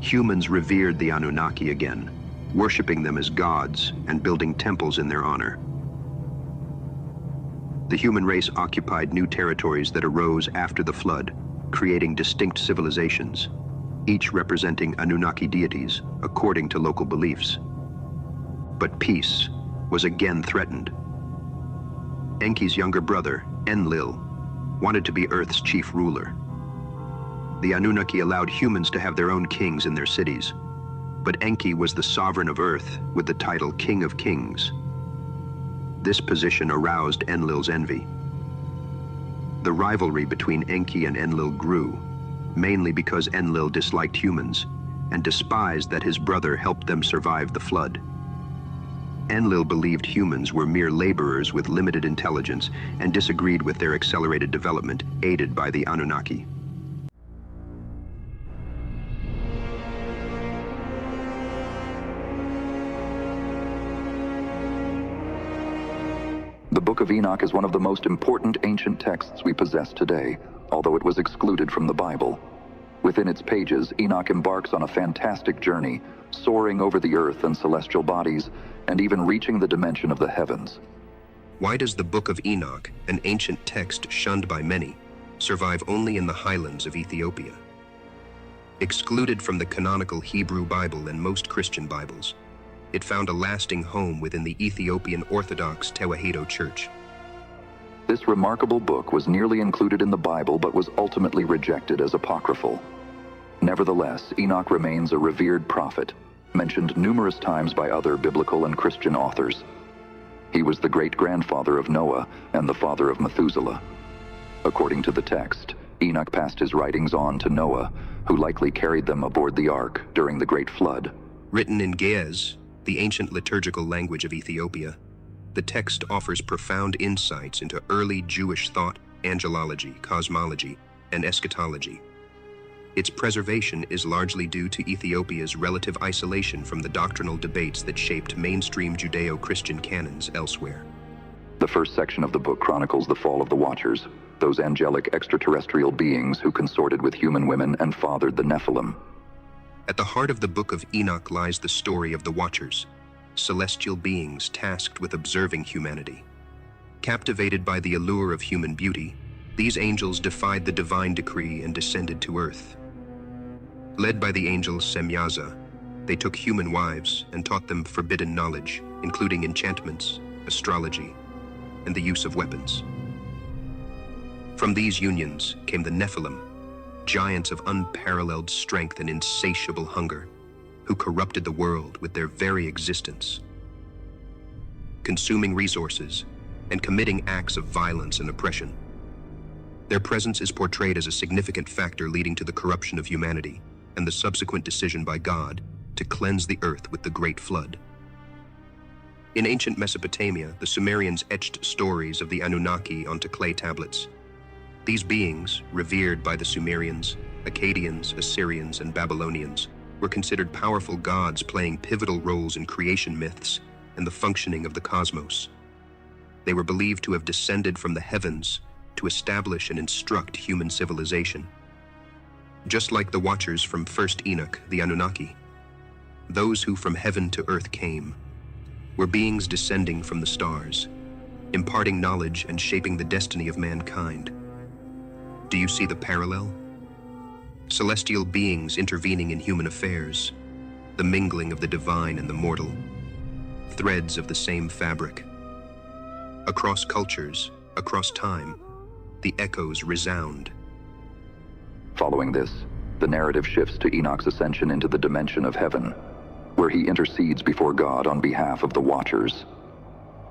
S3: Humans revered the Anunnaki again, worshiping them as gods and building temples in their honor. The human race occupied new territories that arose after the flood, creating distinct civilizations, each representing Anunnaki deities according to local beliefs. But peace was again threatened. Enki's younger brother, Enlil, wanted to be Earth's chief ruler. the Anunnaki allowed humans to have their own kings in their cities. But Enki was the sovereign of Earth with the title King of Kings. This position aroused Enlil's envy. The rivalry between Enki and Enlil grew, mainly because Enlil disliked humans and despised that his brother helped them survive the flood. Enlil believed humans were mere laborers with limited intelligence and disagreed with their accelerated development, aided by the Anunnaki.
S2: The Book of Enoch is one of the most important ancient texts we possess today, although it was excluded from the Bible. Within its pages, Enoch embarks on a fantastic journey, soaring over the earth and celestial bodies, and even reaching the dimension of the heavens.
S3: Why does the Book of Enoch, an ancient text shunned by many, survive only in the highlands of Ethiopia? Excluded from the canonical Hebrew Bible and most Christian Bibles, it found a lasting home within the Ethiopian Orthodox Tewahedo Church.
S2: This remarkable book was nearly included in the Bible but was ultimately rejected as apocryphal. Nevertheless, Enoch remains a revered prophet, mentioned numerous times by other biblical and Christian authors. He was the great-grandfather of Noah and the father of Methuselah. According to the text, Enoch passed his writings on to Noah, who likely carried them aboard the ark during the Great Flood.
S3: Written in Ge'ez, the ancient liturgical language of Ethiopia, the text offers profound insights into early Jewish thought, angelology, cosmology, and eschatology. Its preservation is largely due to Ethiopia's relative isolation from the doctrinal debates that shaped mainstream Judeo-Christian canons elsewhere.
S2: The first section of the book chronicles the fall of the Watchers, those angelic extraterrestrial beings who consorted with human women and fathered the Nephilim.
S3: At the heart of the Book of Enoch lies the story of the Watchers, celestial beings tasked with observing humanity. Captivated by the allure of human beauty, these angels defied the divine decree and descended to earth. Led by the angel Semyaza, they took human wives and taught them forbidden knowledge, including enchantments, astrology, and the use of weapons. From these unions came the Nephilim, giants of unparalleled strength and insatiable hunger, who corrupted the world with their very existence, consuming resources and committing acts of violence and oppression. Their presence is portrayed as a significant factor leading to the corruption of humanity and the subsequent decision by God to cleanse the earth with the Great Flood. In ancient Mesopotamia, the Sumerians etched stories of the Anunnaki onto clay tablets. These beings, revered by the Sumerians, Akkadians, Assyrians, and Babylonians, were considered powerful gods playing pivotal roles in creation myths and the functioning of the cosmos. They were believed to have descended from the heavens to establish and instruct human civilization. Just like the Watchers from First Enoch, the Anunnaki, those who from heaven to earth came were beings descending from the stars, imparting knowledge and shaping the destiny of mankind. Do you see the parallel? Celestial beings intervening in human affairs, the mingling of the divine and the mortal, threads of the same fabric. Across cultures, across time, the echoes resound.
S2: Following this, the narrative shifts to Enoch's ascension into the dimension of heaven, where he intercedes before God on behalf of the Watchers.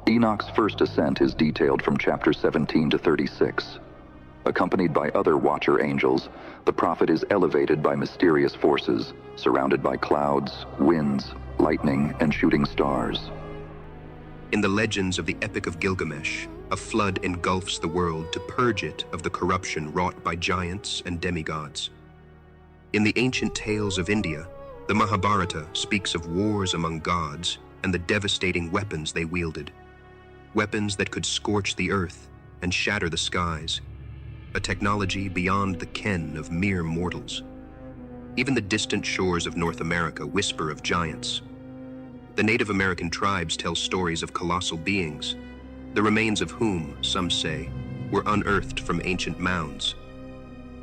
S2: Enoch's first ascent is detailed from chapter 17 to 36. Accompanied by other Watcher angels, the prophet is elevated by mysterious forces, surrounded by clouds, winds, lightning, and shooting stars.
S3: In the legends of the Epic of Gilgamesh, a flood engulfs the world to purge it of the corruption wrought by giants and demigods. In the ancient tales of India, the Mahabharata speaks of wars among gods and the devastating weapons they wielded. Weapons that could scorch the earth and shatter the skies. A technology beyond the ken of mere mortals. Even the distant shores of North America whisper of giants. The Native American tribes tell stories of colossal beings, the remains of whom, some say, were unearthed from ancient mounds.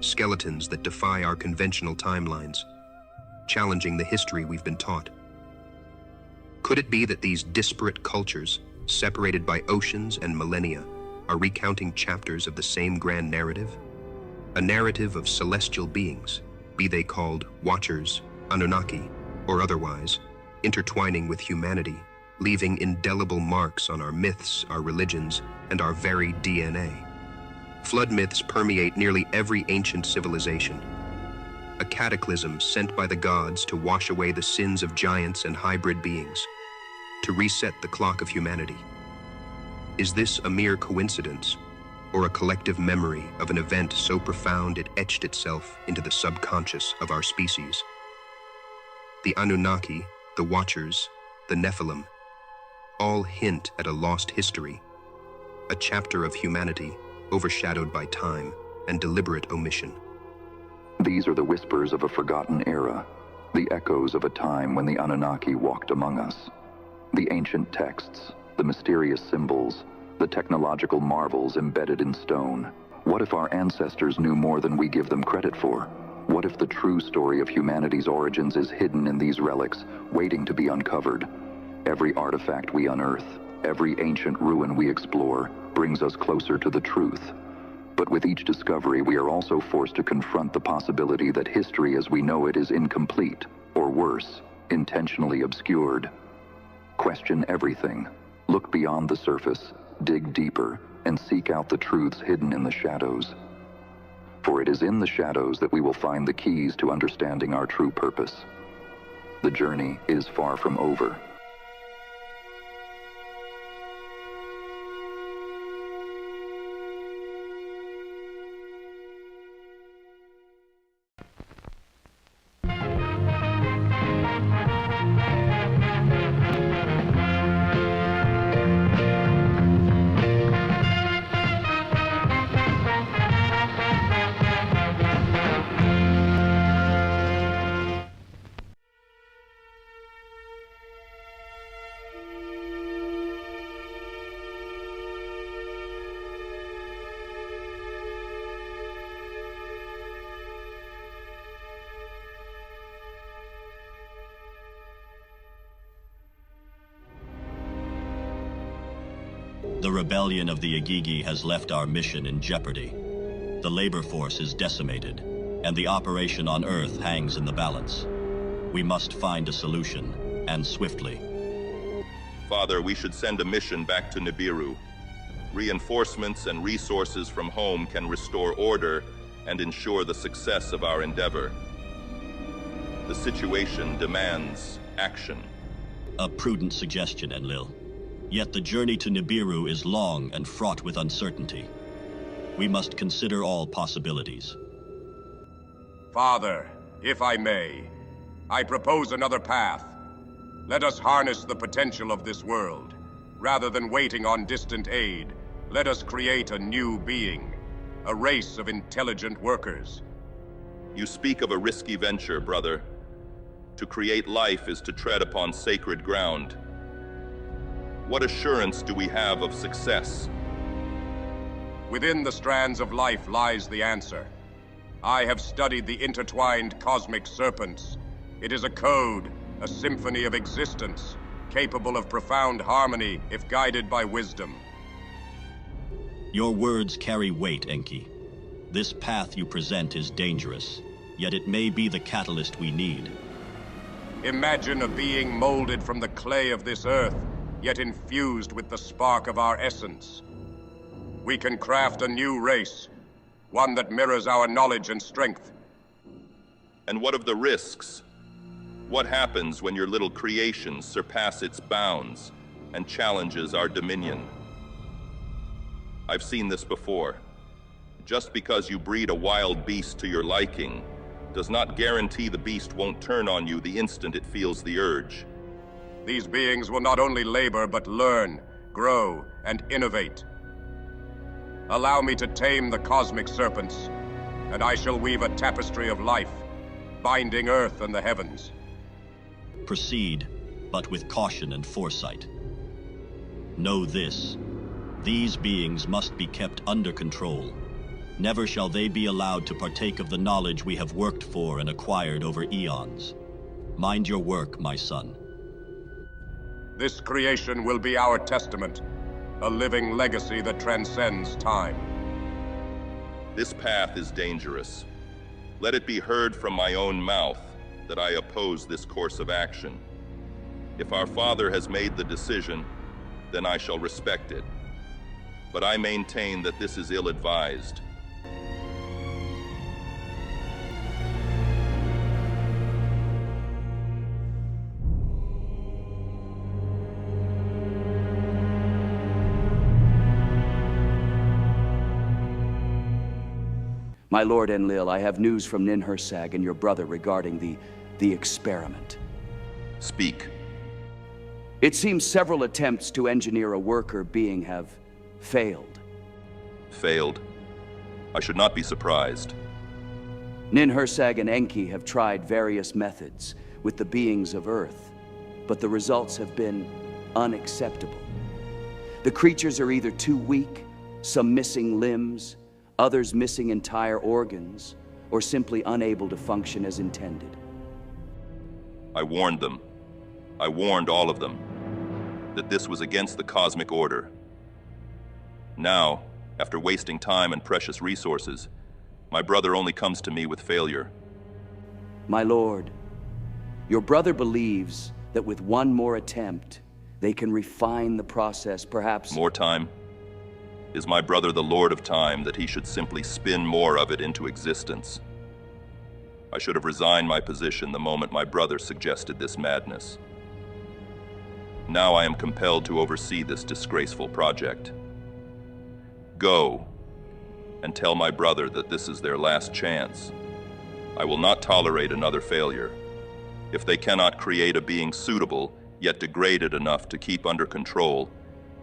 S3: Skeletons that defy our conventional timelines, challenging the history we've been taught. Could it be that these disparate cultures, separated by oceans and millennia, are recounting chapters of the same grand narrative? a narrative of celestial beings, be they called Watchers, Anunnaki, or otherwise, intertwining with humanity, leaving indelible marks on our myths, our religions, and our very DNA. Flood myths permeate nearly every ancient civilization, a cataclysm sent by the gods to wash away the sins of giants and hybrid beings, to reset the clock of humanity. Is this a mere coincidence, or a collective memory of an event so profound it etched itself into the subconscious of our species? The Anunnaki, the Watchers, the Nephilim, all hint at a lost history, a chapter of humanity overshadowed by time and deliberate omission.
S2: These are the whispers of a forgotten era, the echoes of a time when the Anunnaki walked among us. The ancient texts, the mysterious symbols, the technological marvels embedded in stone. What if our ancestors knew more than we give them credit for? What if the true story of humanity's origins is hidden in these relics, waiting to be uncovered? Every artifact we unearth, every ancient ruin we explore, brings us closer to the truth. But with each discovery, we are also forced to confront the possibility that history as we know it is incomplete, or worse, intentionally obscured. Question everything. Look beyond the surface, dig deeper, and seek out the truths hidden in the shadows. For it is in the shadows that we will find the keys to understanding our true purpose. The journey is far from over.
S7: The rebellion of the Igigi has left our mission in jeopardy. The labor force is decimated, and the operation on Earth hangs in the balance. We must find a solution, and swiftly.
S8: Father, we should send a mission back to Nibiru. Reinforcements and resources from home can restore order and ensure the success of our endeavor. The situation demands action.
S7: A prudent suggestion, Enlil. Yet the journey to Nibiru is long and fraught with uncertainty. We must consider all possibilities.
S9: Father, if I may, I propose another path. Let us harness the potential of this world. Rather than waiting on distant aid, let us create a new being, a race of intelligent workers.
S8: You speak of a risky venture, brother. To create life is to tread upon sacred ground. What assurance do we have of success?
S9: Within the strands of life lies the answer. I have studied the intertwined cosmic serpents. It is a code, a symphony of existence, capable of profound harmony if guided by wisdom.
S7: Your words carry weight, Enki. This path you present is dangerous, yet it may be the catalyst we need.
S9: Imagine a being molded from the clay of this earth, yet infused with the spark of our essence. We can craft a new race, one that mirrors our knowledge and strength.
S8: And what of the risks? What happens when your little creations surpass its bounds and challenges our dominion? I've seen this before. Just because you breed a wild beast to your liking does not guarantee the beast won't turn on you the instant it feels the urge.
S9: These beings will not only labor, but learn, grow, and innovate. Allow me to tame the cosmic serpents, and I shall weave a tapestry of life, binding Earth and the heavens.
S7: Proceed, but with caution and foresight. Know this: these beings must be kept under control. Never shall they be allowed to partake of the knowledge we have worked for and acquired over eons. Mind your work, my son.
S9: This creation will be our testament, a living legacy that transcends time.
S8: This path is dangerous. Let it be heard from my own mouth that I oppose this course of action. If our father has made the decision, then I shall respect it. But I maintain that this is ill-advised.
S10: My lord Enlil, I have news from Ninhursag and your brother regarding the experiment.
S8: Speak.
S10: It seems several attempts to engineer a worker being have failed.
S8: Failed? I should not be surprised.
S10: Ninhursag and Enki have tried various methods with the beings of Earth, but the results have been unacceptable. The creatures are either too weak, some missing limbs, others missing entire organs, or simply unable to function as intended.
S8: I warned them. I warned all of them that this was against the cosmic order. Now, after wasting time and precious resources, my brother only comes to me with failure.
S10: My lord, your brother believes that with one more attempt, they can refine the process, perhaps...
S8: More time? Is my brother the Lord of Time that he should simply spin more of it into existence? I should have resigned my position the moment my brother suggested this madness. Now I am compelled to oversee this disgraceful project. Go and tell my brother that this is their last chance. I will not tolerate another failure. If they cannot create a being suitable, yet degraded enough to keep under control,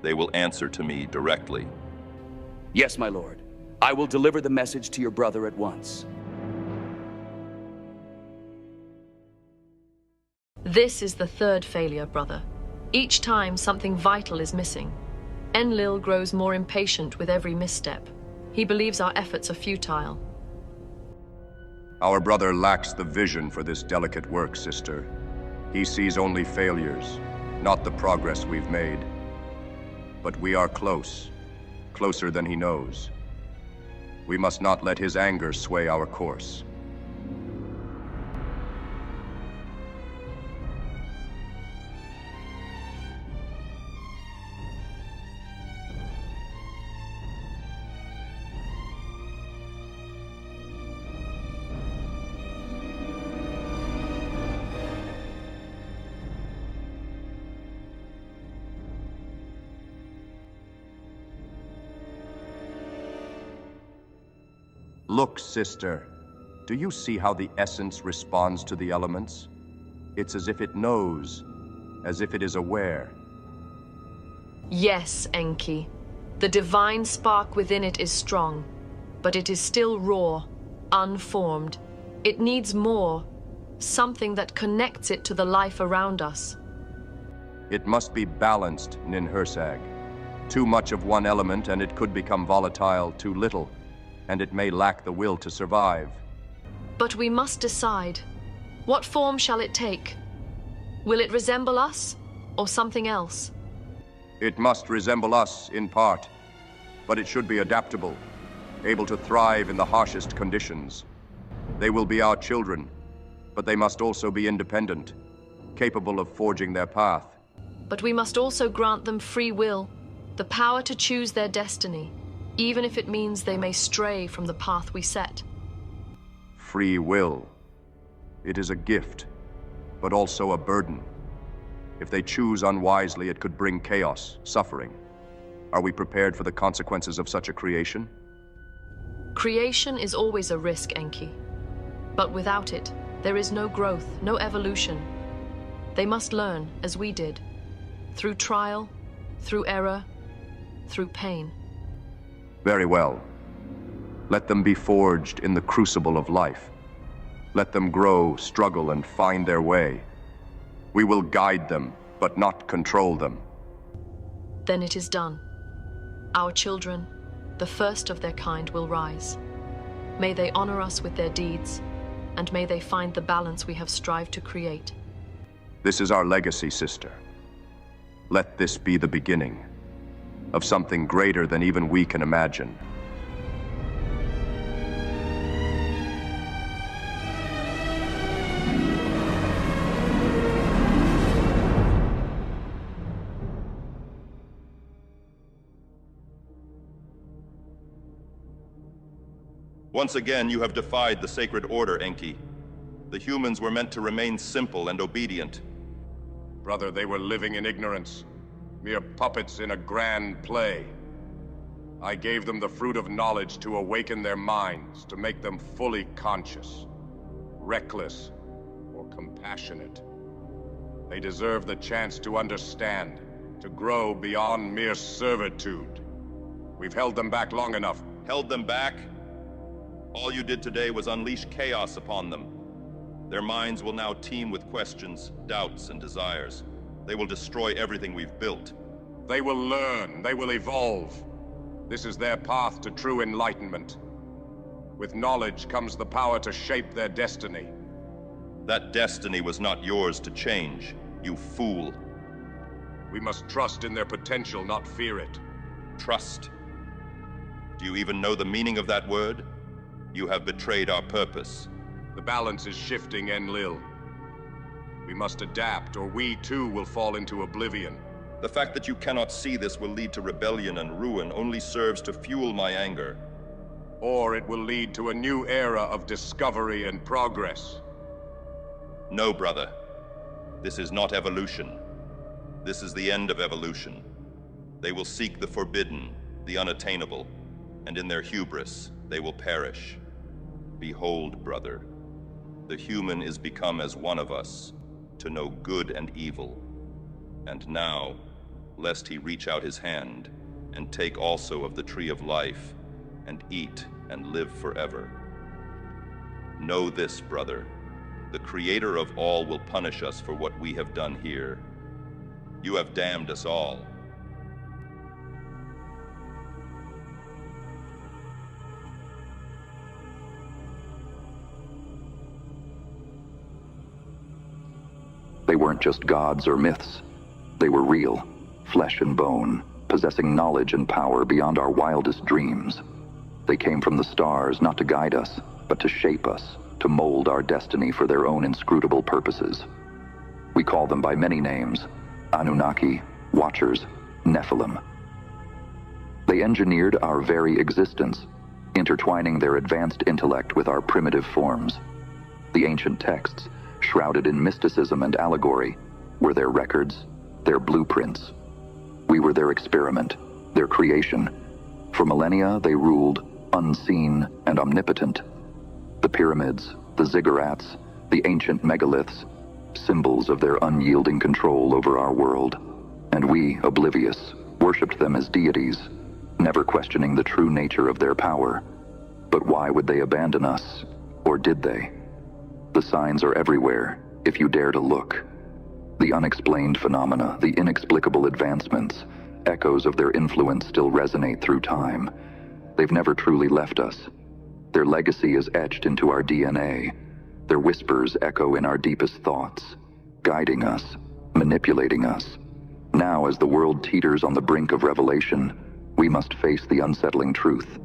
S8: they will answer to me directly.
S10: Yes, my lord. I will deliver the message to your brother at once.
S11: This is the third failure, brother. Each time something vital is missing. Enlil grows more impatient with every misstep. He believes our efforts are futile.
S9: Our brother lacks the vision for this delicate work, sister. He sees only failures, not the progress we've made. But we are close. Closer than he knows. We must not let his anger sway our course. Look, sister. Do you see how the essence responds to the elements? It's as if it knows, as if it is aware.
S11: Yes, Enki. The divine spark within it is strong, but it is still raw, unformed. It needs more, something that connects it to the life around us.
S9: It must be balanced, Ninhursag. Too much of one element and it could become volatile, too little, and it may lack the will to survive.
S11: But we must decide. What form shall it take? Will it resemble us, or something else?
S9: It must resemble us in part, but it should be adaptable, able to thrive in the harshest conditions. They will be our children, but they must also be independent, capable of forging their path.
S11: But we must also grant them free will, the power to choose their destiny, even if it means they may stray from the path we set.
S9: Free will. It is a gift, but also a burden. If they choose unwisely, it could bring chaos, suffering. Are we prepared for the consequences of such a creation?
S11: Creation is always a risk, Enki. But without it, there is no growth, no evolution. They must learn, as we did, through trial, through error, through pain.
S9: Very well. Let them be forged in the crucible of life. Let them grow, struggle, and find their way. We will guide them, but not control them.
S11: Then it is done. Our children, the first of their kind, will rise. May they honor us with their deeds, and may they find the balance we have strived to create.
S9: This is our legacy, sister. Let this be the beginning of something greater than even we can imagine.
S8: Once again, you have defied the sacred order, Enki. The humans were meant to remain simple and obedient.
S9: Brother, they were living in ignorance, mere puppets in a grand play. I gave them the fruit of knowledge to awaken their minds, to make them fully conscious, reckless, or compassionate. They deserve the chance to understand, to grow beyond mere servitude. We've held them back long enough.
S8: Held them back? All you did today was unleash chaos upon them. Their minds will now teem with questions, doubts, and desires. They will destroy everything we've built.
S9: They will learn, they will evolve. This is their path to true enlightenment. With knowledge comes the power to shape their destiny.
S8: That destiny was not yours to change, you fool.
S9: We must trust in their potential, not fear it.
S8: Trust. Do you even know the meaning of that word? You have betrayed our purpose.
S9: The balance is shifting, Enlil. We must adapt, or we too will fall into oblivion.
S8: The fact that you cannot see this will lead to rebellion and ruin only serves to fuel my anger.
S9: Or it will lead to a new era of discovery and progress.
S8: No, brother. This is not evolution. This is the end of evolution. They will seek the forbidden, the unattainable, and in their hubris, they will perish. Behold, brother, the human is become as one of us, to know good and evil. And now, lest he reach out his hand, and take also of the tree of life, and eat and live forever. Know this, brother, the Creator of all will punish us for what we have done here. You have damned us all.
S2: They weren't just gods or myths. They were real, flesh and bone, possessing knowledge and power beyond our wildest dreams. They came from the stars not to guide us, but to shape us, to mold our destiny for their own inscrutable purposes. We call them by many names: Anunnaki, Watchers, Nephilim. They engineered our very existence, intertwining their advanced intellect with our primitive forms. The ancient texts, shrouded in mysticism and allegory, were their records, their blueprints. We were their experiment, their creation. For millennia, they ruled, unseen and omnipotent. The pyramids, the ziggurats, the ancient megaliths, symbols of their unyielding control over our world. And we, oblivious, worshipped them as deities, never questioning the true nature of their power. But why would they abandon us? Or did they? The signs are everywhere, if you dare to look. The unexplained phenomena, the inexplicable advancements, echoes of their influence still resonate through time. They've never truly left us. Their legacy is etched into our DNA. Their whispers echo in our deepest thoughts, guiding us, manipulating us. Now, as the world teeters on the brink of revelation, we must face the unsettling truth.